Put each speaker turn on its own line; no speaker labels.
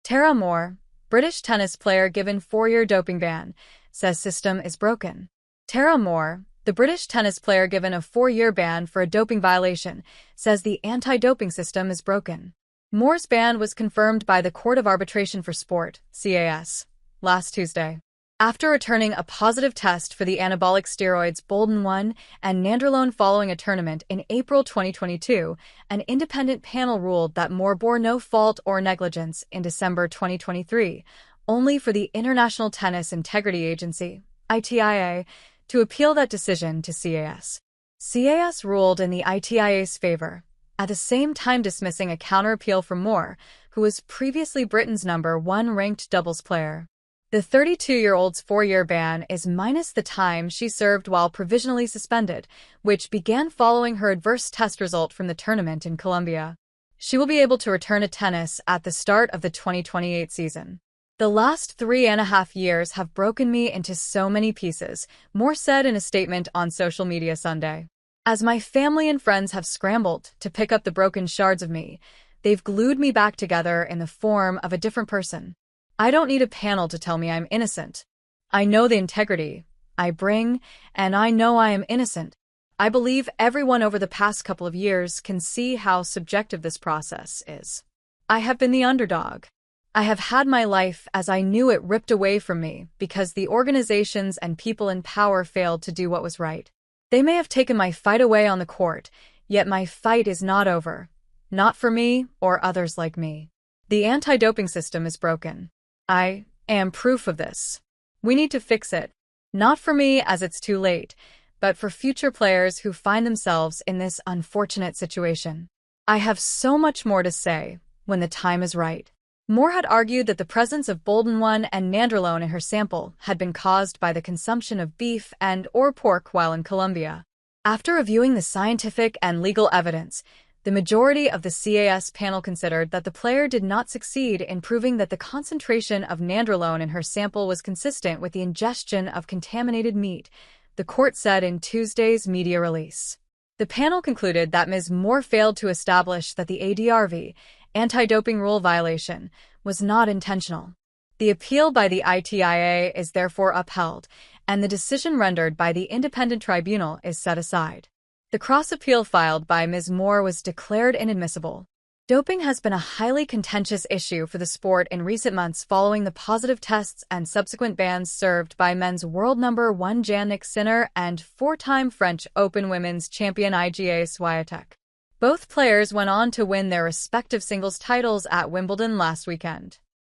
Tara Moore, British tennis player given 4-year doping ban, says system is broken. Tara Moore, the British tennis player given a 4-year ban for a doping violation, says the anti-doping system is broken. Moore's ban was confirmed by the Court of Arbitration for Sport, CAS, last Tuesday. After returning a positive test for the anabolic steroids boldenone and nandrolone following a tournament in April 2022, an independent panel ruled that Moore bore no fault or negligence in December 2023, only for the International Tennis Integrity Agency, ITIA, to appeal that decision to CAS. CAS ruled in the ITIA's favor, at the same time dismissing a counter-appeal from Moore, who was previously Britain's #1 ranked doubles player. The 32-year-old's 4-year ban is minus the time she served while provisionally suspended, which began following her adverse test result from the tournament in Colombia. She will be able to return to tennis at the start of the 2028 season. The last 3.5 years have broken me into so many pieces, Moore said in a statement on social media Sunday. As my family and friends have scrambled to pick up the broken shards of me, they've glued me back together in the form of a different person. I don't need a panel to tell me I'm innocent. I know the integrity I bring, and I know I am innocent. I believe everyone over the past couple of years can see how subjective this process is. I have been the underdog. I have had my life as I knew it ripped away from me because the organizations and people in power failed to do what was right. They may have taken my fight away on the court, yet my fight is not over. Not for me or others like me. The anti-doping system is broken. I am proof of this. We need to fix it. Not for me as it's too late, but for future players who find themselves in this unfortunate situation. I have so much more to say when the time is right. Moore had argued that the presence of boldenone and nandrolone in her sample had been caused by the consumption of beef and/or pork while in Colombia. After reviewing the scientific and legal evidence, the majority of the CAS panel considered that the player did not succeed in proving that the concentration of nandrolone in her sample was consistent with the ingestion of contaminated meat, the court said in Tuesday's media release. The panel concluded that Ms. Moore failed to establish that the ADRV, anti-doping rule violation, was not intentional. The appeal by the ITIA is therefore upheld, and the decision rendered by the independent tribunal is set aside. The cross-appeal filed by Ms. Moore was declared inadmissible. Doping has been a highly contentious issue for the sport in recent months following the positive tests and subsequent bans served by men's world #1 Jannik and 4-time French Open women's champion ITIA Świątek. Both players went on to win their respective singles titles at Wimbledon last weekend.